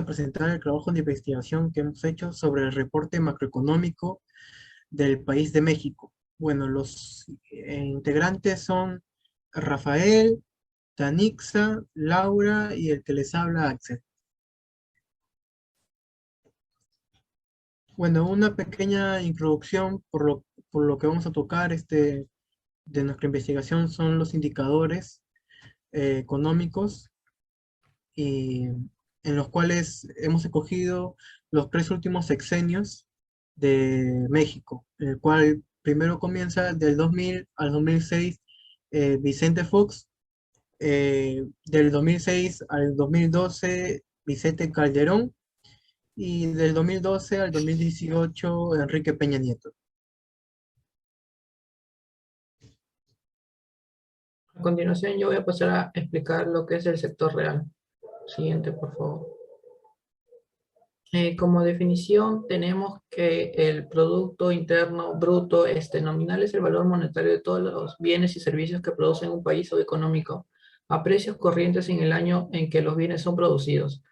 presentar el trabajo de investigación que hemos hecho sobre el reporte macroeconómico del país de México. Bueno, los integrantes son Rafael, Tanixa, Laura y el que les habla, Axel. Bueno, una pequeña introducción por lo que vamos a tocar de nuestra investigación son los indicadores económicos y en los cuales hemos escogido los 3 últimos sexenios de México, el cual primero comienza del 2000 al 2006 Vicente Fox, del 2006 al 2012 Vicente Calderón y del 2012 al 2018 Enrique Peña Nieto. A continuación yo voy a pasar a explicar lo que es el sector real. Siguiente, por favor. Como definición tenemos que el Producto Interno Bruto nominal es el valor monetario de todos los bienes y servicios que produce un país o económico a precios corrientes en el año en que los bienes son producidos.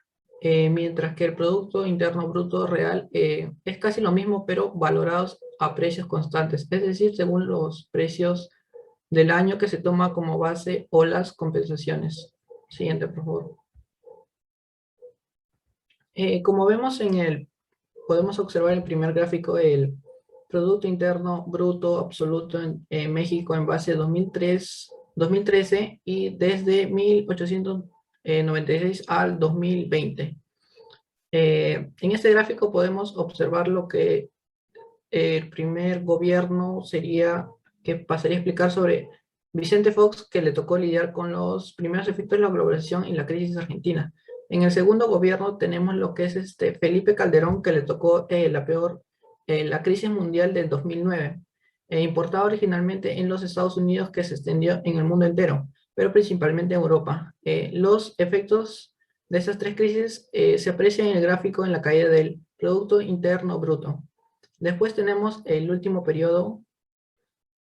Mientras que el Producto Interno Bruto real es casi lo mismo, pero valorados a precios constantes, es decir, según los precios del año que se toma como base o las compensaciones. Siguiente, por favor. Como vemos podemos observar el primer gráfico, el Producto Interno Bruto Absoluto en México en base a 2013 y desde 1896 al 2020. En este gráfico podemos observar lo que el primer gobierno sería, que pasaría a explicar sobre Vicente Fox, que le tocó lidiar con los primeros efectos de la globalización y la crisis argentina. En el segundo gobierno tenemos lo que es Felipe Calderón, que le tocó la crisis mundial del 2009, importada originalmente en los Estados Unidos, que se extendió en el mundo entero, pero principalmente en Europa. Los efectos de esas tres crisis se aprecian en el gráfico en la caída del Producto Interno Bruto. Después tenemos el último periodo,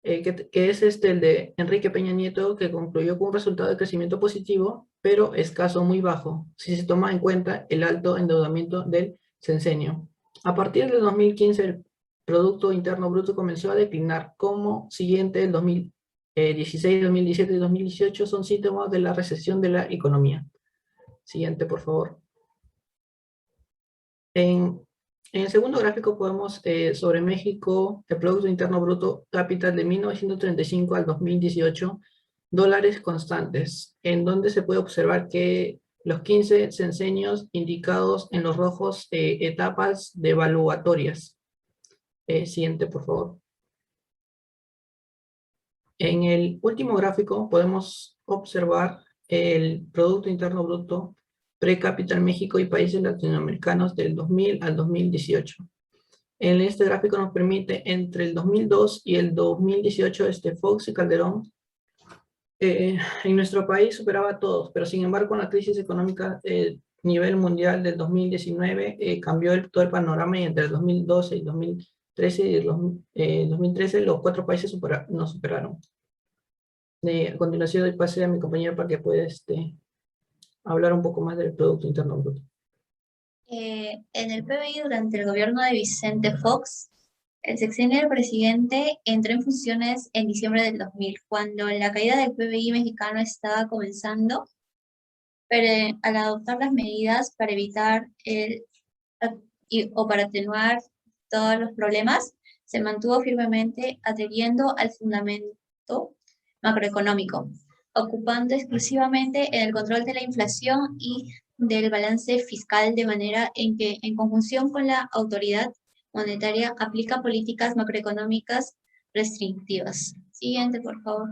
que es el de Enrique Peña Nieto, que concluyó con un resultado de crecimiento positivo, pero escaso, muy bajo, si se toma en cuenta el alto endeudamiento del sexenio. A partir del 2015, el Producto Interno Bruto comenzó a declinar. Como siguiente, el 2016, 2017 y 2018 son síntomas de la recesión de la economía. Siguiente, por favor. En el segundo gráfico podemos, sobre México, el Producto Interno Bruto Capital de 1935 al 2018, dólares constantes, en donde se puede observar que los 15 sexenios indicados en los rojos, etapas devaluatorias. Siguiente, por favor. En el último gráfico podemos observar el Producto Interno Bruto Pre-Capital México y países latinoamericanos del 2000 al 2018. En este gráfico nos permite, entre el 2002 y el 2018, Fox y Calderón, en nuestro país superaba a todos, pero sin embargo con la crisis económica a nivel mundial del 2019 cambió todo el panorama, y entre el 2012 y 2013 y el 2013 los 4 países nos superaron. A continuación doy pase a mi compañero para que pueda hablar un poco más del Producto Interno Bruto. En el PBI, durante el gobierno de Vicente Fox, el sexenio del presidente entró en funciones en diciembre del 2000, cuando la caída del PBI mexicano estaba comenzando, pero al adoptar las medidas para evitar o para atenuar todos los problemas, se mantuvo firmemente adheriendo al fundamento macroeconómico, ocupando exclusivamente en el control de la inflación y del balance fiscal, de manera en que, en conjunción con la autoridad monetaria, aplica políticas macroeconómicas restrictivas. Siguiente, por favor.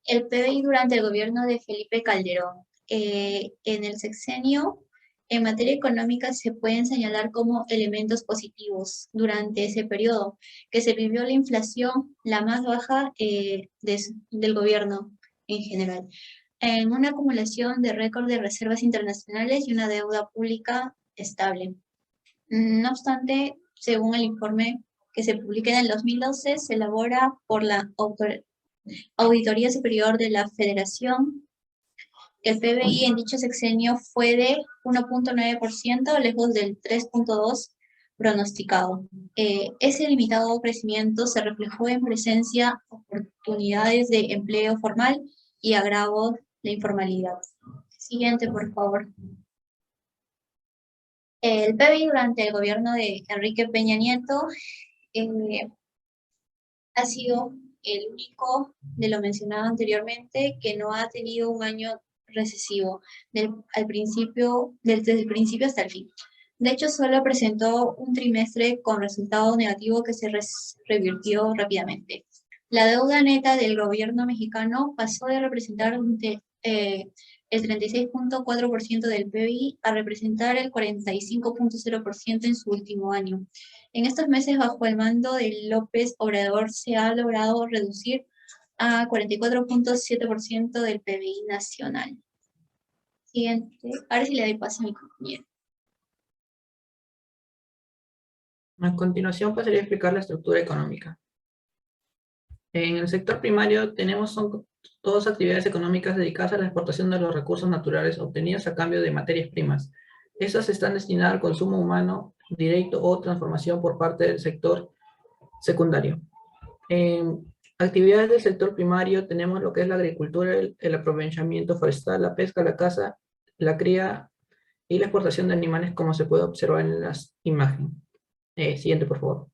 El PBI durante el gobierno de Felipe Calderón. En el sexenio, en materia económica, se pueden señalar como elementos positivos durante ese periodo, que se vivió la inflación la más baja del gobierno en general, en una acumulación de récord de reservas internacionales y una deuda pública estable. No obstante, según el informe que se publica en el 2012, se elabora por la Auditoría Superior de la Federación, El PBI en dicho sexenio fue de 1.9%, lejos del 3.2% pronosticado. Ese limitado crecimiento se reflejó en presencia, oportunidades de empleo formal y agravo de informalidad. Siguiente, por favor. El PBI durante el gobierno de Enrique Peña Nieto ha sido el único de lo mencionado anteriormente que no ha tenido un año recesivo desde el principio hasta el fin. De hecho, solo presentó un trimestre con resultado negativo que se revirtió rápidamente. La deuda neta del gobierno mexicano pasó de representar el 36.4% del PBI a representar el 45.0% en su último año. En estos meses, bajo el mando de López Obrador, se ha logrado reducir a 44.7% del PBI nacional. Siguiente. Ahora sí le doy paso a mi compañero. A continuación pasaría a explicar la estructura económica. En el sector primario son todas actividades económicas dedicadas a la exportación de los recursos naturales obtenidos a cambio de materias primas. Estas están destinadas al consumo humano directo o transformación por parte del sector secundario. En actividades del sector primario tenemos lo que es la agricultura, el aprovechamiento forestal, la pesca, la caza, la cría y la exportación de animales, como se puede observar en las imágenes. Siguiente, por favor.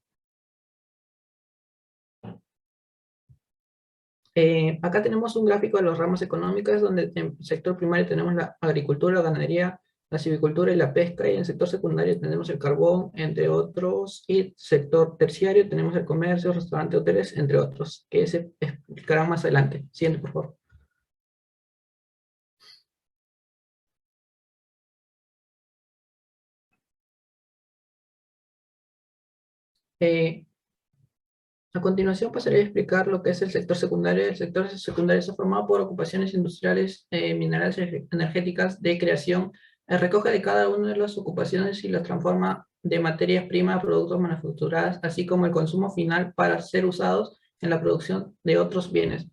Acá tenemos un gráfico de los ramos económicos, donde en el sector primario tenemos la agricultura, la ganadería, la silvicultura y la pesca, y en el sector secundario tenemos el carbón, entre otros, y sector terciario tenemos el comercio, restaurantes, hoteles, entre otros, que se explicarán más adelante. Siguiente, por favor. A continuación pasaré a explicar lo que es el sector secundario. El sector secundario está formado por ocupaciones industriales, minerales, energéticas, de creación. Recoge de cada una de las ocupaciones y las transforma de materias primas a productos manufacturados, así como el consumo final para ser usados en la producción de otros bienes.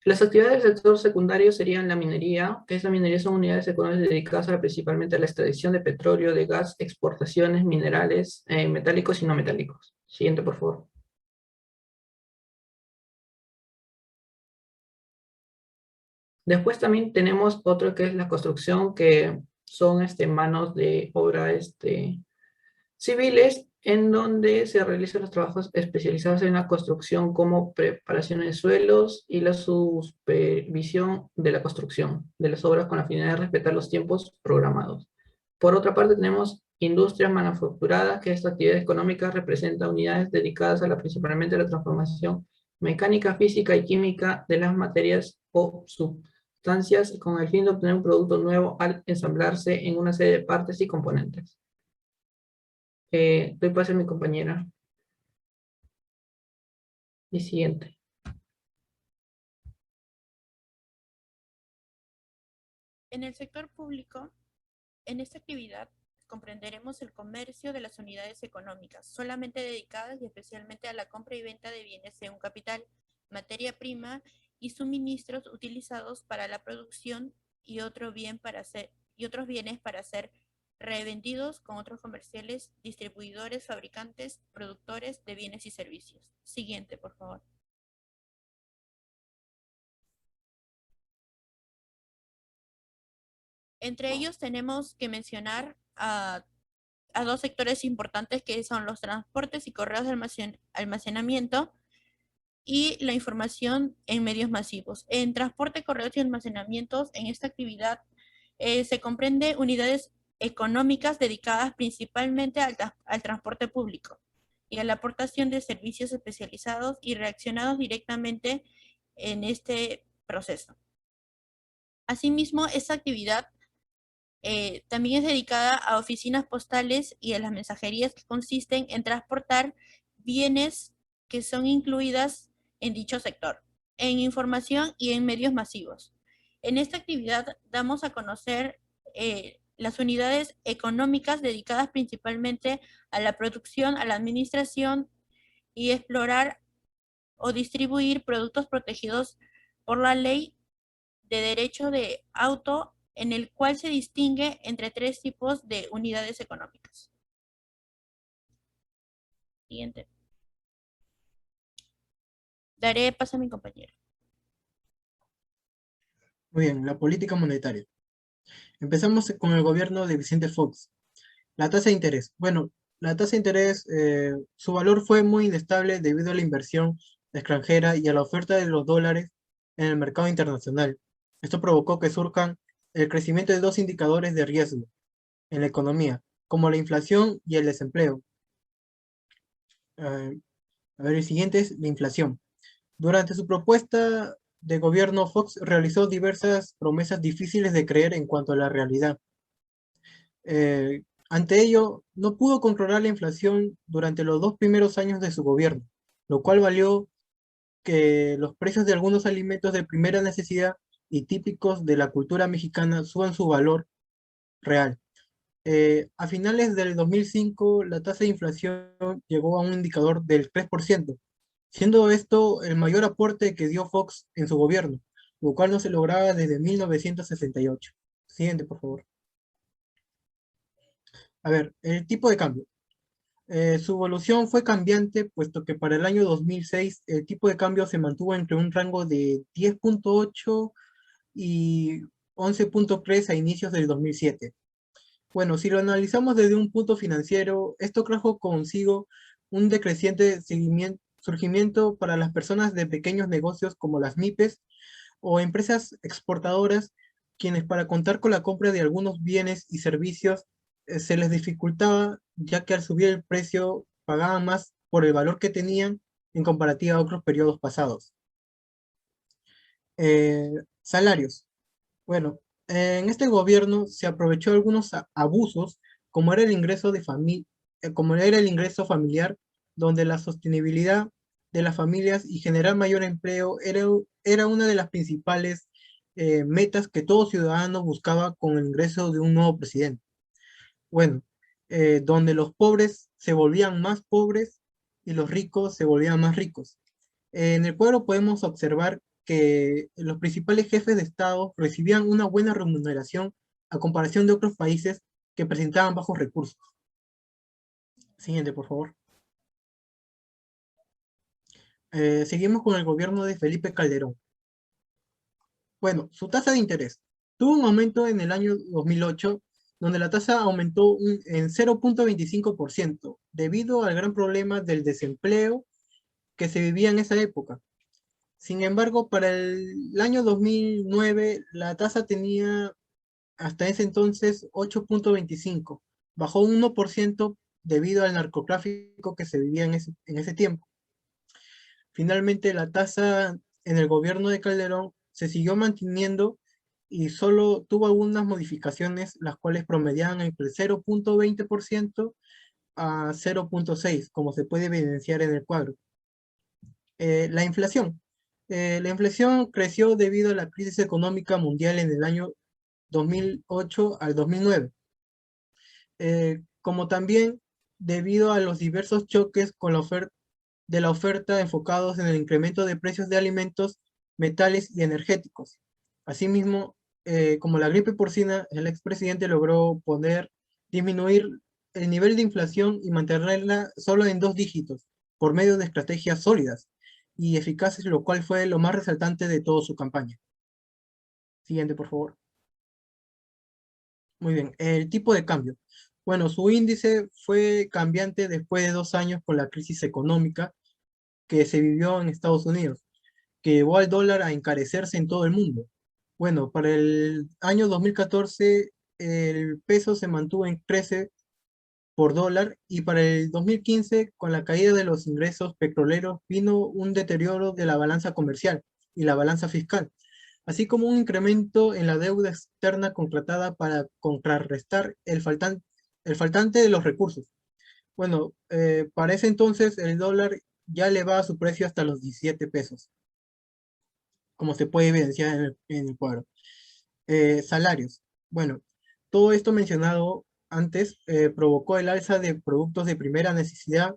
Las actividades del sector secundario serían la minería, que esa minería son unidades económicas dedicadas principalmente a la extracción de petróleo, de gas, exportaciones, minerales, metálicos y no metálicos. Siguiente, por favor. Después también tenemos otro que es la construcción, que son manos de obra civiles, en donde se realizan los trabajos especializados en la construcción, como preparación de suelos y la supervisión de la construcción de las obras con la finalidad de respetar los tiempos programados. Por otra parte, tenemos industrias manufacturadas, que esta actividad económica representa unidades dedicadas principalmente a la transformación mecánica, física y química de las materias o sustancias, con el fin de obtener un producto nuevo al ensamblarse en una serie de partes y componentes. Doy paso a mi compañera. Y siguiente. En el sector público, en esta actividad comprenderemos el comercio de las unidades económicas, solamente dedicadas y especialmente a la compra y venta de bienes según capital, materia prima y suministros utilizados para la producción y otros bienes para ser revendidos con otros comerciales, distribuidores, fabricantes, productores de bienes y servicios. Siguiente, por favor. Entre ellos tenemos que mencionar a dos sectores importantes, que son los transportes y correos de almacenamiento y la información en medios masivos. En transporte, correos y almacenamientos, en esta actividad se comprende unidades económicas dedicadas principalmente al transporte público y a la aportación de servicios especializados y reaccionados directamente en este proceso. Asimismo, esta actividad también es dedicada a oficinas postales y a las mensajerías, que consisten en transportar bienes que son incluidas en dicho sector, en información y en medios masivos. En esta actividad damos a conocer las unidades económicas dedicadas principalmente a la producción, a la administración y explorar o distribuir productos protegidos por la ley de derecho de auto en el cual se distingue entre 3 tipos de unidades económicas. Siguiente. Daré paso a mi compañero. Muy bien, la política monetaria. Empezamos con el gobierno de Vicente Fox. La tasa de interés. Bueno, la tasa de interés, su valor fue muy inestable debido a la inversión extranjera y a la oferta de los dólares en el mercado internacional. Esto provocó que surjan el crecimiento de dos indicadores de riesgo en la economía, como la inflación y el desempleo. A ver, el siguiente es la inflación. Durante su propuesta de gobierno, Fox realizó diversas promesas difíciles de creer en cuanto a la realidad. Ante ello, no pudo controlar la inflación durante los 2 primeros años de su gobierno, lo cual valió que los precios de algunos alimentos de primera necesidad y típicos de la cultura mexicana suban su valor real. A finales del 2005, la tasa de inflación llegó a un indicador del 3%, siendo esto el mayor aporte que dio Fox en su gobierno, lo cual no se lograba desde 1968. Siguiente, por favor. A ver, el tipo de cambio. Su evolución fue cambiante, puesto que para el año 2006 el tipo de cambio se mantuvo entre un rango de 10.8 y 11.3 a inicios del 2007. Bueno, si lo analizamos desde un punto financiero, esto trajo consigo un decreciente surgimiento para las personas de pequeños negocios como las MIPES o empresas exportadoras, quienes para contar con la compra de algunos bienes y servicios se les dificultaba, ya que al subir el precio pagaban más por el valor que tenían en comparativa a otros periodos pasados. Salarios. Bueno, en este gobierno se aprovechó algunos abusos, como era el ingreso como era el ingreso familiar, donde la sostenibilidad de las familias y generar mayor empleo era una de las principales metas que todo ciudadano buscaba con el ingreso de un nuevo presidente. Bueno, donde los pobres se volvían más pobres y los ricos se volvían más ricos. En el cuadro podemos observar que los principales jefes de Estado recibían una buena remuneración a comparación de otros países que presentaban bajos recursos. Siguiente, por favor. Seguimos con el gobierno de Felipe Calderón. Bueno, su tasa de interés. Tuvo un aumento en el año 2008, donde la tasa aumentó en 0.25%, debido al gran problema del desempleo que se vivía en esa época. Sin embargo, para el año 2009, la tasa tenía hasta ese entonces 8.25, bajó un 1% debido al narcotráfico que se vivía en ese tiempo. Finalmente, la tasa en el gobierno de Calderón se siguió manteniendo y solo tuvo algunas modificaciones, las cuales promediaban entre 0.20% a 0.6%, como se puede evidenciar en el cuadro. La inflación. La inflación creció debido a la crisis económica mundial en el año 2008 al 2009, como también debido a los diversos choques con la oferta enfocados en el incremento de precios de alimentos, metales y energéticos. Asimismo, como la gripe porcina, el expresidente logró disminuir el nivel de inflación y mantenerla solo en 2 dígitos por medio de estrategias sólidas y eficaces, lo cual fue lo más resaltante de toda su campaña. Siguiente, por favor. Muy bien, el tipo de cambio. Bueno, su índice fue cambiante después de 2 años con la crisis económica que se vivió en Estados Unidos, que llevó al dólar a encarecerse en todo el mundo. Bueno, para el año 2014 el peso se mantuvo en 13 por dólar y para el 2015 con la caída de los ingresos petroleros vino un deterioro de la balanza comercial y la balanza fiscal, así como un incremento en la deuda externa contratada para contrarrestar el faltante de los recursos. Bueno, para ese entonces el dólar ya elevaba su precio hasta los 17 pesos, como se puede evidenciar en el cuadro. Salarios. Bueno, todo esto mencionado antes provocó el alza de productos de primera necesidad,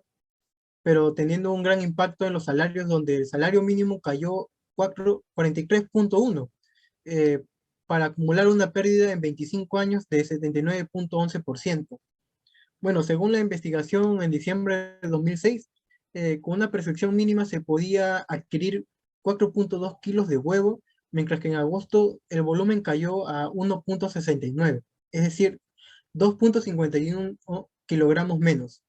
pero teniendo un gran impacto en los salarios, donde el salario mínimo cayó 43.1, para acumular una pérdida en 25 años de 79.11%. Bueno, según la investigación en diciembre de 2006, con una perfección mínima se podía adquirir 4.2 kilos de huevo, mientras que en agosto el volumen cayó a 1.69, es decir, 2.51 kilogramos menos.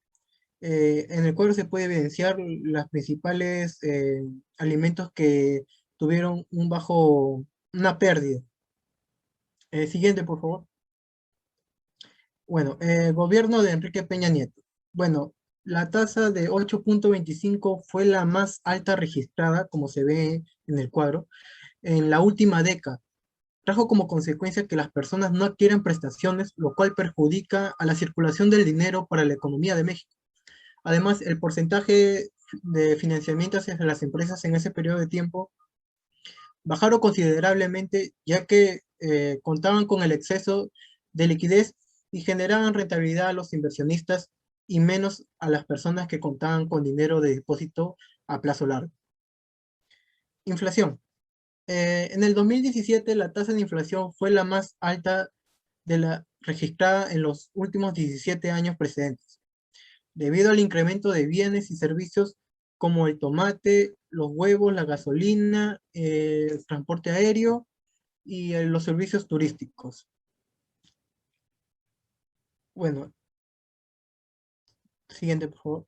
En el cuadro se puede evidenciar las principales alimentos que tuvieron una pérdida. Siguiente, por favor. Bueno, gobierno de Enrique Peña Nieto. Bueno, la tasa de 8.25 fue la más alta registrada, como se ve en el cuadro, en la última década. Trajo como consecuencia que las personas no adquieran prestaciones, lo cual perjudica a la circulación del dinero para la economía de México. Además, el porcentaje de financiamiento hacia las empresas en ese periodo de tiempo bajaron considerablemente, ya que contaban con el exceso de liquidez y generaban rentabilidad a los inversionistas y menos a las personas que contaban con dinero de depósito a plazo largo. Inflación. En el 2017 la tasa de inflación fue la más alta de la registrada en los últimos 17 años precedentes, debido al incremento de bienes y servicios como el tomate, los huevos, la gasolina, el transporte aéreo y los servicios turísticos. Bueno, siguiente, por favor.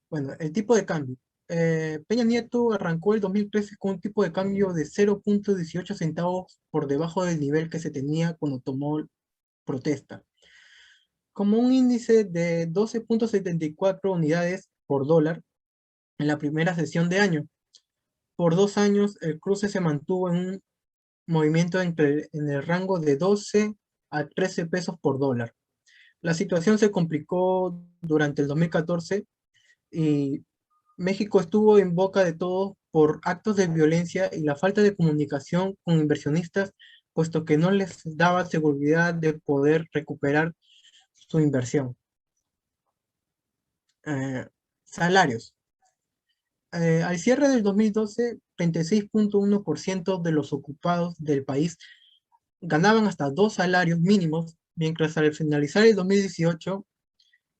Bueno, el tipo de cambio. Peña Nieto arrancó el 2013 con un tipo de cambio de 0.18 centavos por debajo del nivel que se tenía cuando tomó protesta, como un índice de 12.74 unidades por dólar en la primera sesión de año. Por 2 años, el cruce se mantuvo en un movimiento en el rango de 12 a 13 pesos por dólar. La situación se complicó durante el 2014 y México estuvo en boca de todos por actos de violencia y la falta de comunicación con inversionistas, puesto que no les daba seguridad de poder recuperar su inversión. Salarios. Al cierre del 2012, 36.1% de los ocupados del país ganaban hasta 2 salarios mínimos, mientras al finalizar el 2018,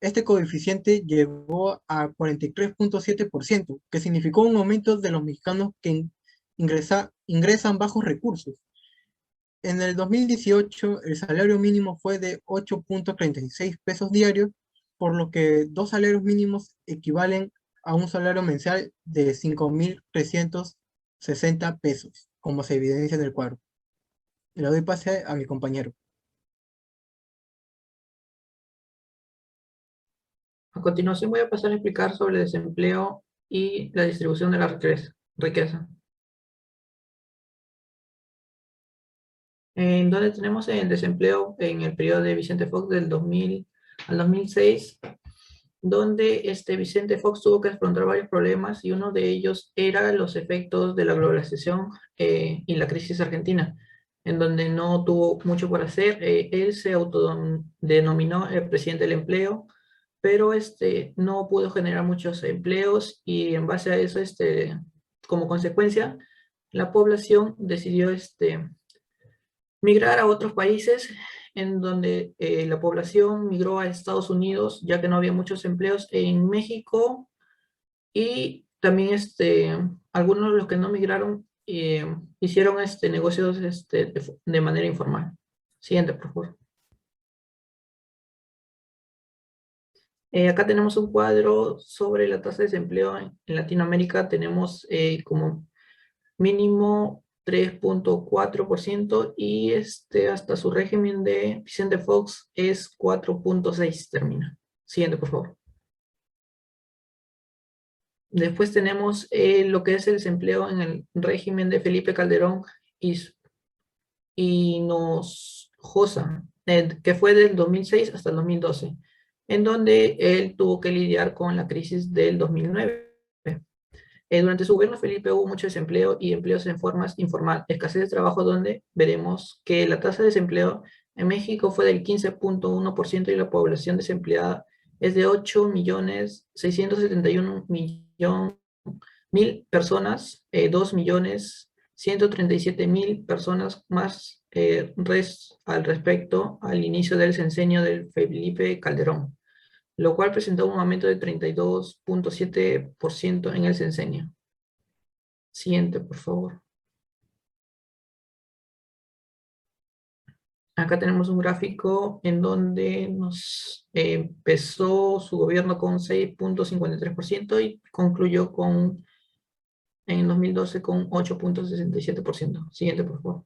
este coeficiente llegó a 43.7%, que significó un aumento de los mexicanos que ingresan bajos recursos. En el 2018, el salario mínimo fue de 8.36 pesos diarios, por lo que 2 salarios mínimos equivalen a un salario mensual de 5.360 pesos, como se evidencia en el cuadro. Le doy pase a mi compañero. A continuación voy a pasar a explicar sobre el desempleo y la distribución de la riqueza. En donde tenemos el desempleo en el periodo de Vicente Fox del 2000 al 2006, donde Vicente Fox tuvo que afrontar varios problemas y uno de ellos era los efectos de la globalización y la crisis argentina, en donde no tuvo mucho por hacer. Él se autodenominó el presidente del empleo, pero no pudo generar muchos empleos y en base a eso, como consecuencia, la población decidió migrar a otros países, en donde la población migró a Estados Unidos, ya que no había muchos empleos en México, y también algunos de los que no migraron hicieron negocios de manera informal. Siguiente, por favor. Acá tenemos un cuadro sobre la tasa de desempleo en Latinoamérica. Tenemos como mínimo 3.4% y hasta su régimen de Vicente Fox es 4.6 termina. Siguiente, por favor. Después tenemos lo que es el desempleo en el régimen de Felipe Calderón y Hinojosa, que fue del 2006 hasta el 2012, en donde él tuvo que lidiar con la crisis del 2009. Durante su gobierno, Felipe, hubo mucho desempleo y empleos en formas informal, escasez de trabajo, donde veremos que la tasa de desempleo en México fue del 15.1% y la población desempleada es de 8.671.000 personas, 2.600.000 137.000 personas más al respecto al inicio del sexenio del Felipe Calderón, lo cual presentó un aumento de 32.7% en el sexenio. Siguiente, por favor. Acá tenemos un gráfico en donde nos empezó su gobierno con 6.53% y concluyó en 2012 con 8.67%. Siguiente, por favor.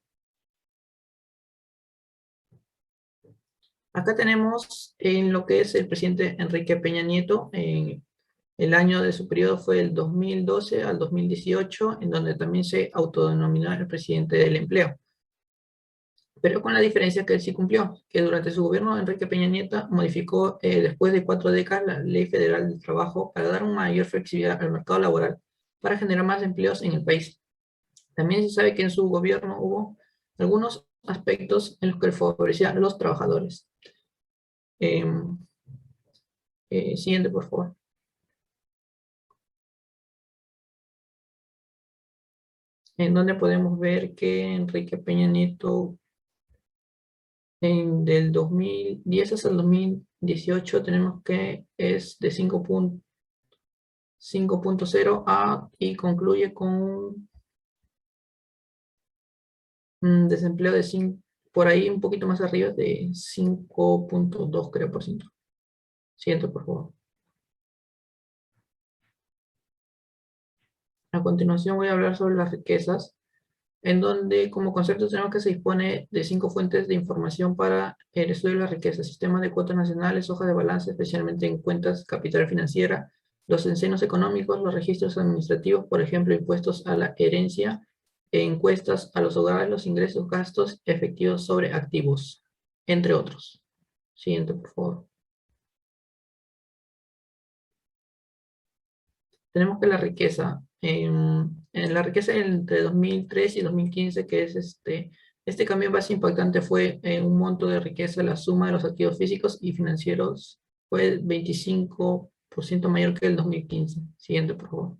Acá tenemos en lo que es el presidente Enrique Peña Nieto. El año de su periodo fue el 2012 al 2018, en donde también se autodenominó el presidente del empleo. Pero con la diferencia que él sí cumplió, que durante su gobierno Enrique Peña Nieto modificó después de 4 décadas la Ley Federal del Trabajo para dar una mayor flexibilidad al mercado laboral para generar más empleos en el país. También se sabe que en su gobierno hubo algunos aspectos en los que favorecía a los trabajadores. Siguiente, por favor. En donde podemos ver que Enrique Peña Nieto del 2010 hasta el 2018 tenemos que es de 5.0 y concluye con un desempleo de por ahí un poquito más arriba de 5.2 creo por ciento. Siguiente, por favor. A continuación voy a hablar sobre las riquezas, en donde como concepto tenemos que se dispone de 5 fuentes de información para el estudio de la riqueza: sistemas de cuotas nacionales, hojas de balance, especialmente en cuentas capital financiera, los censos económicos, los registros administrativos, por ejemplo, impuestos a la herencia, encuestas a los hogares, los ingresos, gastos efectivos sobre activos, entre otros. Siguiente, por favor. Tenemos que la riqueza, en la riqueza entre 2003 y 2015, que es este cambio más impactante fue un monto de riqueza, la suma de los activos físicos y financieros fue 25% mayor que el 2015. Siguiente, por favor.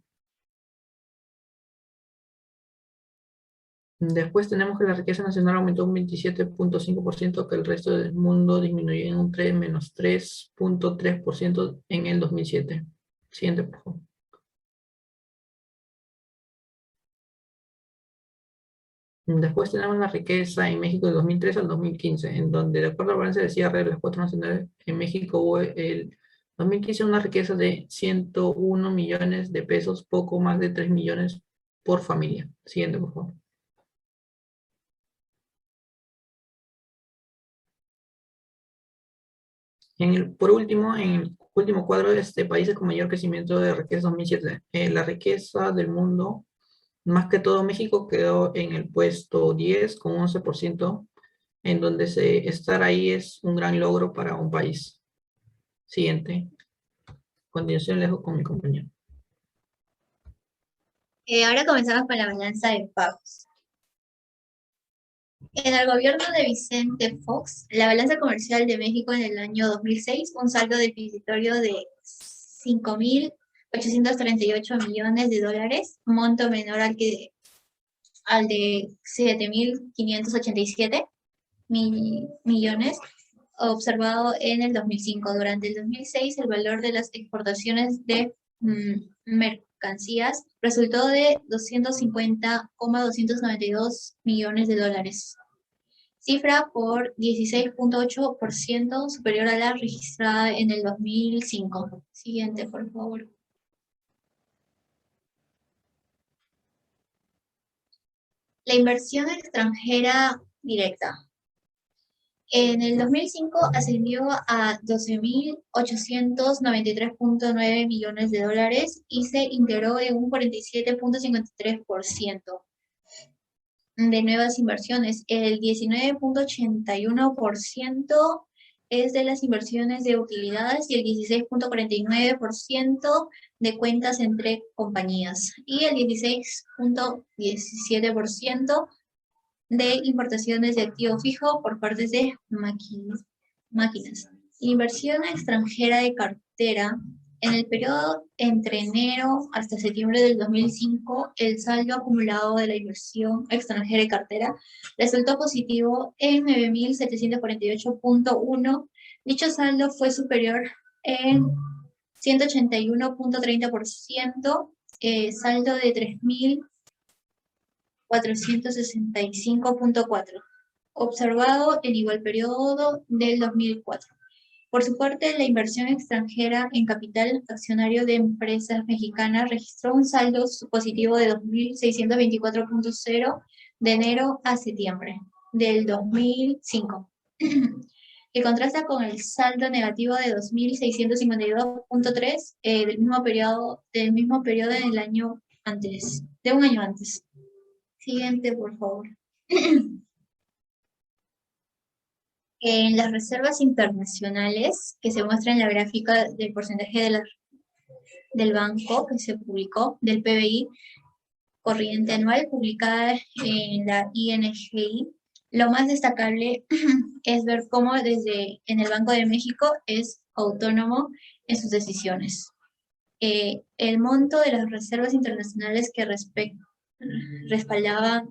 Después tenemos que la riqueza nacional aumentó un 27.5%, que el resto del mundo disminuyó en un menos 3.3% en el 2007. Siguiente, por favor. Después tenemos la riqueza en México de 2003 al 2015, en donde de acuerdo al balance de cierre de las cuotas nacionales, en México hubo el 2015 una riqueza de 101 millones de pesos, poco más de 3 millones por familia. Siguiente, por favor. Por último, en el último cuadro, países con mayor crecimiento de riqueza 2007. La riqueza del mundo, más que todo México, quedó en el puesto 10 con 11%, en donde estar ahí es un gran logro para un país. Siguiente. A continuación le dejo con mi compañero. Ahora comenzamos con la balanza de pagos. En el gobierno de Vicente Fox, la balanza comercial de México en el año 2006, un saldo deficitario de 5.838 millones de dólares, monto menor al de 7.587 millones, observado en el 2005. Durante el 2006, el valor de las exportaciones de mercancías resultó de 250,292 millones de dólares, cifra por 16.8% superior a la registrada en el 2005. Siguiente, por favor. La inversión extranjera directa. En el 2005 ascendió a 12.893.9 millones de dólares y se integró en un 47.53% de nuevas inversiones. El 19.81% es de las inversiones de utilidades y el 16.49% de cuentas entre compañías y el 16.17% de importaciones de activo fijo por parte de máquinas. Inversión extranjera de cartera En el periodo entre enero hasta septiembre del 2005, el saldo acumulado de la inversión extranjera y cartera resultó positivo en 9.748.1. Dicho saldo fue superior en 181.30%, saldo de 3.465.4, observado en igual periodo del 2004. Por su parte, la inversión extranjera en capital accionario de empresas mexicanas registró un saldo positivo de 2.624.0 de enero a septiembre del 2005, que contrasta con el saldo negativo de 2.652.3 del mismo periodo en el año antes, de un año antes. Siguiente, por favor. En las reservas internacionales, que se muestra en la gráfica del porcentaje del banco que se publicó, del PBI corriente anual, publicada en la INGI, lo más destacable es ver cómo en el Banco de México es autónomo en sus decisiones. El monto de las reservas internacionales que respaldaban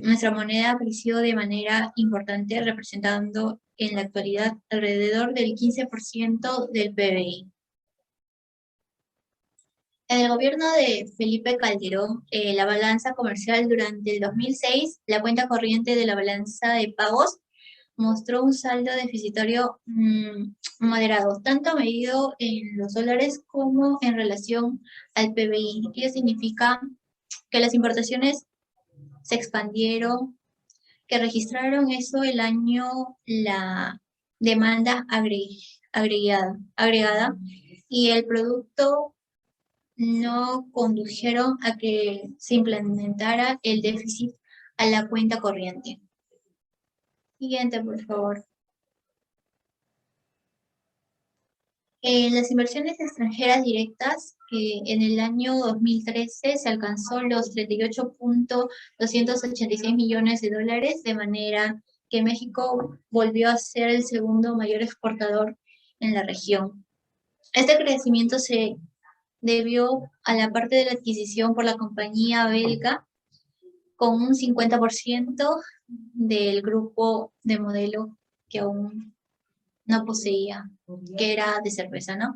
nuestra moneda creció de manera importante, representando en la actualidad alrededor del 15% del PBI. En el gobierno de Felipe Calderón, la balanza comercial durante el 2006, la cuenta corriente de la balanza de pagos, mostró un saldo deficitario moderado, tanto medido en los dólares como en relación al PBI. Ello significa que las importaciones se expandieron, que registraron eso el año la demanda agregada y el producto no condujeron a que se implementara el déficit a la cuenta corriente. Siguiente, por favor. Las inversiones extranjeras directas, en el año 2013 se alcanzó los 38.286 millones de dólares, de manera que México volvió a ser el segundo mayor exportador en la región. Este crecimiento se debió a la parte de la adquisición por la compañía belga, con un 50% del grupo de modelo que aún no poseía, que era de cerveza, ¿no?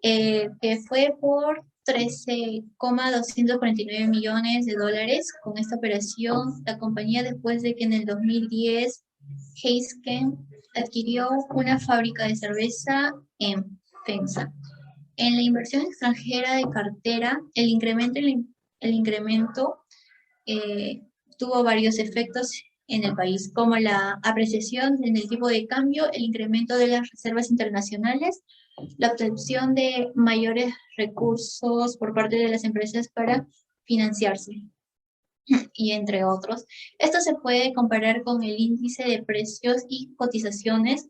Que fue por 13,249 millones de dólares. Con esta operación, la compañía, después de que en el 2010 Heisken adquirió una fábrica de cerveza en FEMSA. En la inversión extranjera de cartera, el incremento tuvo varios efectos en el país, como la apreciación en el tipo de cambio, el incremento de las reservas internacionales, la obtención de mayores recursos por parte de las empresas para financiarse, y entre otros. Esto se puede comparar con el índice de precios y cotizaciones,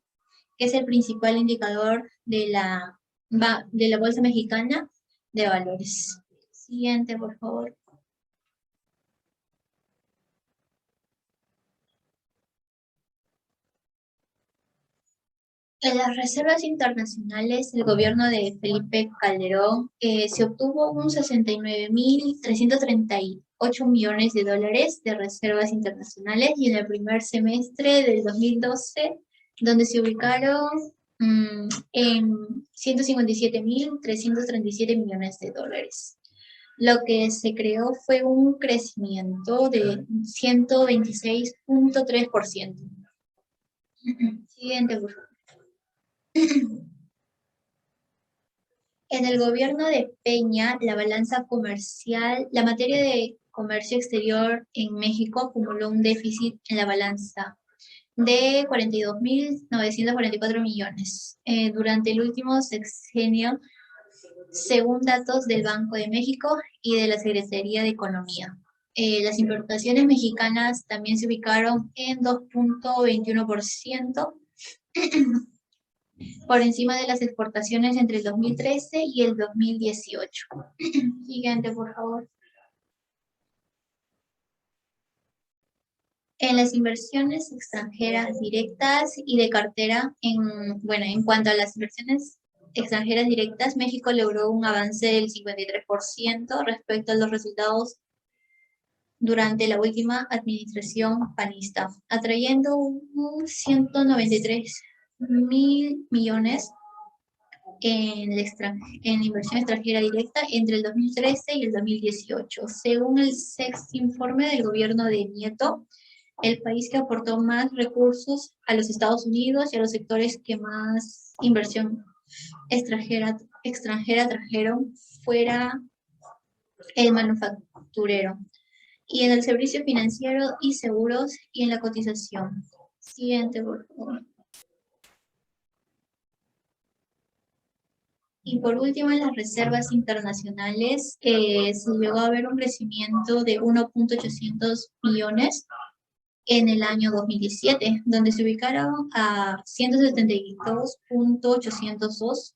que es el principal indicador de la Bolsa Mexicana de Valores. Siguiente, por favor. En las reservas internacionales, el gobierno de Felipe Calderón se obtuvo un 69.338 millones de dólares de reservas internacionales, y en el primer semestre del 2012, donde se ubicaron en 157.337 millones de dólares. Lo que se creó fue un crecimiento de 126.3%. Siguiente, por favor. En el gobierno de Peña, la balanza comercial, la materia de comercio exterior en México acumuló un déficit en la balanza de 42.944 millones durante el último sexenio, según datos del Banco de México y de la Secretaría de Economía. Las importaciones mexicanas también se ubicaron en 2.21%, por encima de las exportaciones entre el 2013 y el 2018. Siguiente, por favor. En las inversiones extranjeras directas y de cartera, en cuanto a las inversiones extranjeras directas, México logró un avance del 53% respecto a los resultados durante la última administración panista, atrayendo un 193.000 millones en inversión extranjera directa entre el 2013 y el 2018. Según el sexto informe del gobierno de Nieto, el país que aportó más recursos a los Estados Unidos y a los sectores que más inversión extranjera trajeron fuera el manufacturero, y en el servicio financiero y seguros y en la cotización. Siguiente, por favor. Y por último, en las reservas internacionales, se llegó a ver un crecimiento de 1.800 millones en el año 2017, donde se ubicaron a 172.802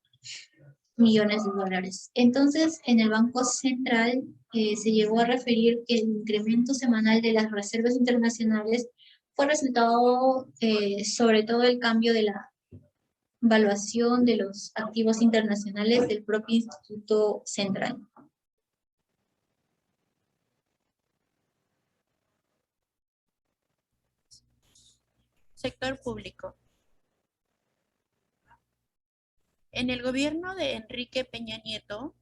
millones de dólares. Entonces, en el Banco Central se llegó a referir que el incremento semanal de las reservas internacionales fue resultado sobre todo el cambio de la evaluación de los activos internacionales del propio Instituto Central. Sector público. En el gobierno de Enrique Peña Nieto,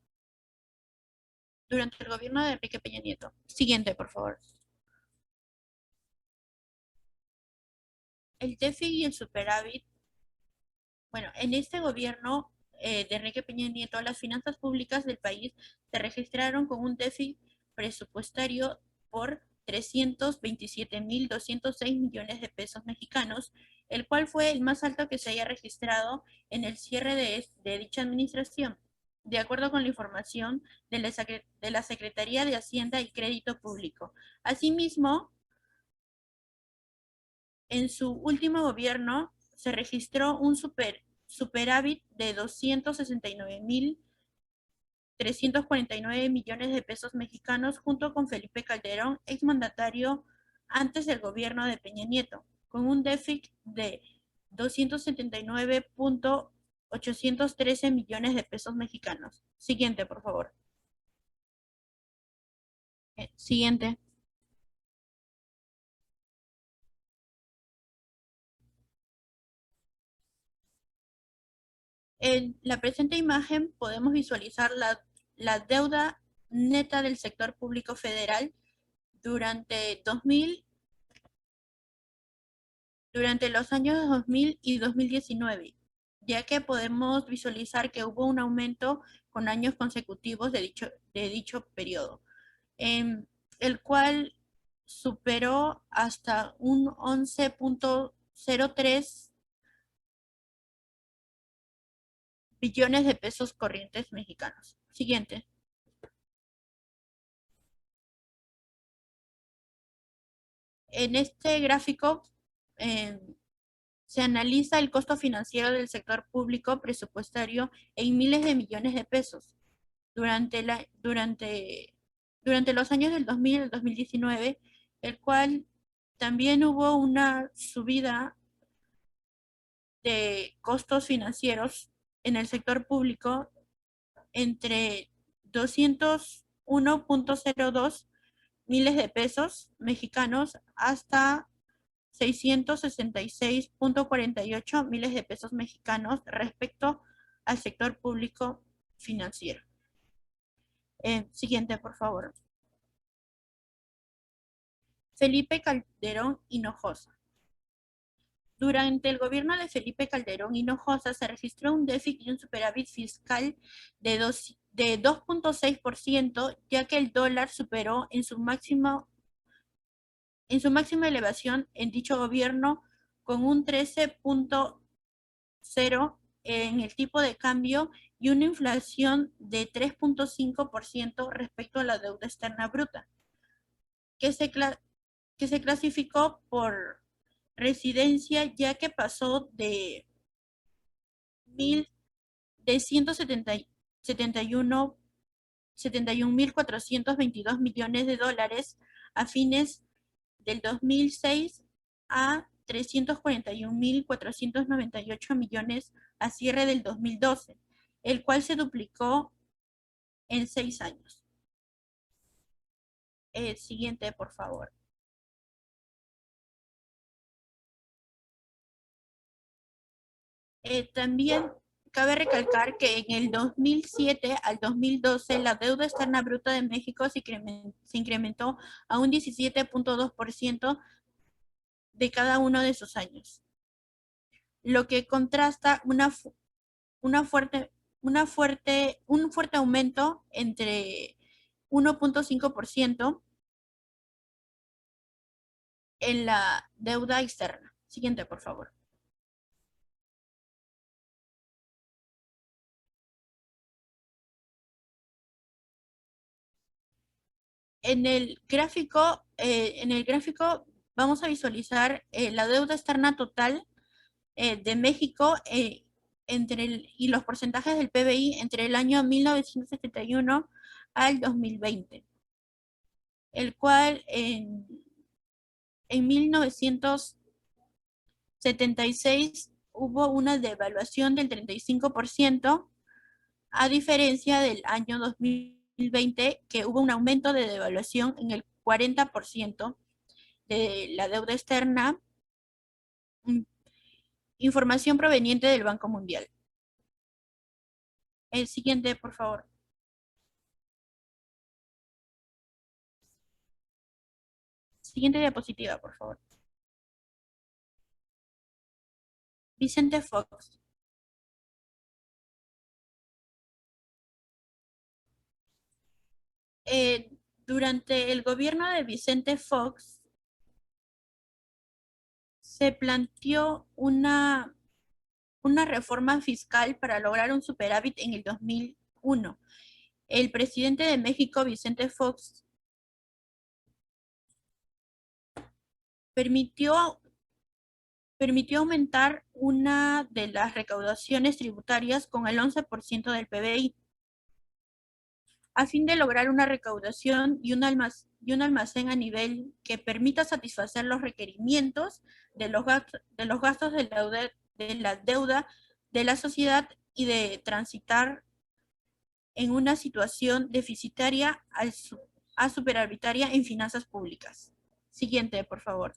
durante el gobierno de Enrique Peña Nieto. Siguiente, por favor. El déficit y el superávit. Bueno, en este gobierno de Enrique Peña Nieto, las finanzas públicas del país se registraron con un déficit presupuestario por 327.206 millones de pesos mexicanos, el cual fue el más alto que se haya registrado en el cierre de dicha administración, de acuerdo con la información de la Secretaría de Hacienda y Crédito Público. Asimismo, en su último gobierno se registró un superávit de 269.349 millones de pesos mexicanos junto con Felipe Calderón, exmandatario antes del gobierno de Peña Nieto, con un déficit de 279.813 millones de pesos mexicanos. Siguiente, por favor. Siguiente. En la presente imagen podemos visualizar la deuda neta del sector público federal durante los años 2000 y 2019, ya que podemos visualizar que hubo un aumento con años consecutivos de dicho periodo, el cual superó hasta un 11.03 billones de pesos corrientes mexicanos. Siguiente. En este gráfico se analiza el costo financiero del sector público presupuestario en miles de millones de pesos. Durante los años del 2000 al 2019, el cual también hubo una subida de costos financieros en el sector público entre 201.02 miles de pesos mexicanos hasta 666.48 miles de pesos mexicanos respecto al sector público financiero. Siguiente, por favor. Felipe Calderón Hinojosa. Durante el gobierno de Felipe Calderón Hinojosa se registró un déficit y un superávit fiscal de 2.6%, ya que el dólar superó en su máxima elevación en dicho gobierno con un 13.0 en el tipo de cambio y una inflación de 3.5% respecto a la deuda externa bruta, que se clasificó por residencia, ya que pasó de 71.422 millones de dólares a fines del 2006 a 341.498 millones a cierre del 2012, el cual se duplicó en 6 años. Siguiente, por favor. También cabe recalcar que en el 2007 al 2012 la deuda externa bruta de México se incrementó a un 17.2% de cada uno de sus años, lo que contrasta un fuerte aumento entre 1.5% en la deuda externa. Siguiente, por favor. En el gráfico vamos a visualizar la deuda externa total de México y los porcentajes del PBI entre el año 1971 al 2020, el cual en 1976 hubo una devaluación del 35%, a diferencia del año 2020, que hubo un aumento de devaluación en el 40% de la deuda externa. Información proveniente del Banco Mundial. El siguiente, por favor. Siguiente diapositiva, por favor. Vicente Fox. Durante el gobierno de Vicente Fox se planteó una reforma fiscal para lograr un superávit en el 2001. El presidente de México, Vicente Fox, permitió aumentar una de las recaudaciones tributarias con el 11% del PBI, a fin de lograr una recaudación y un almacén a nivel que permita satisfacer los requerimientos de los gastos de la deuda de la sociedad y de transitar en una situación deficitaria a superavitaria en finanzas públicas. Siguiente, por favor.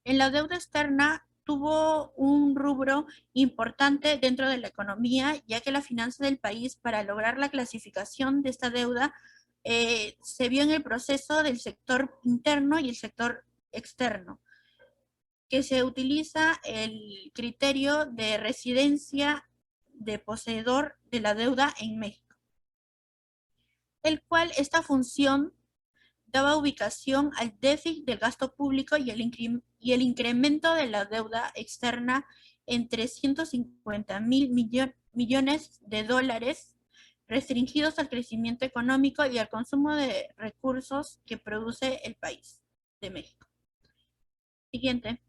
En la deuda externa tuvo un rubro importante dentro de la economía, ya que la finanza del país, para lograr la clasificación de esta deuda, se vio en el proceso del sector interno y el sector externo, que se utiliza el criterio de residencia de poseedor de la deuda en México, el cual esta función daba ubicación al déficit del gasto público y el incremento de la deuda externa en 350.000 millones de dólares restringidos al crecimiento económico y al consumo de recursos que produce el país de México. Siguiente.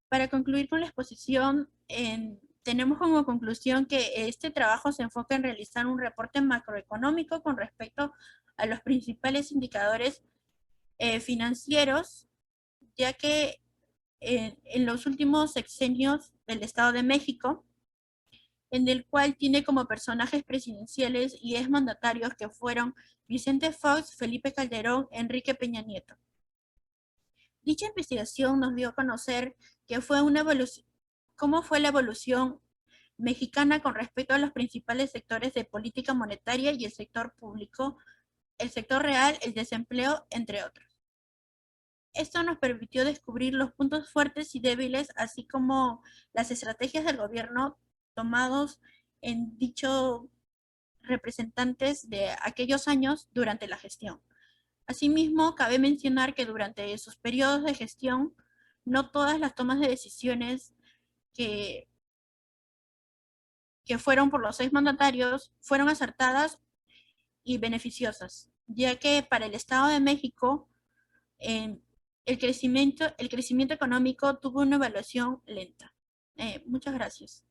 Para concluir con la exposición, tenemos como conclusión que este trabajo se enfoca en realizar un reporte macroeconómico con respecto a los principales indicadores financieros, ya que en los últimos sexenios del Estado de México, en el cual tiene como personajes presidenciales y exmandatarios que fueron Vicente Fox, Felipe Calderón, Enrique Peña Nieto. Dicha investigación nos dio a conocer cómo fue la evolución mexicana con respecto a los principales sectores de política monetaria y el sector público, el sector real, el desempleo, entre otros. Esto nos permitió descubrir los puntos fuertes y débiles, así como las estrategias del gobierno tomados en dichos representantes de aquellos años durante la gestión. Asimismo, cabe mencionar que durante sus periodos de gestión, no todas las tomas de decisiones que fueron por los 6 mandatarios fueron acertadas y beneficiosas, ya que para el Estado de México el crecimiento económico tuvo una evaluación lenta. Muchas gracias.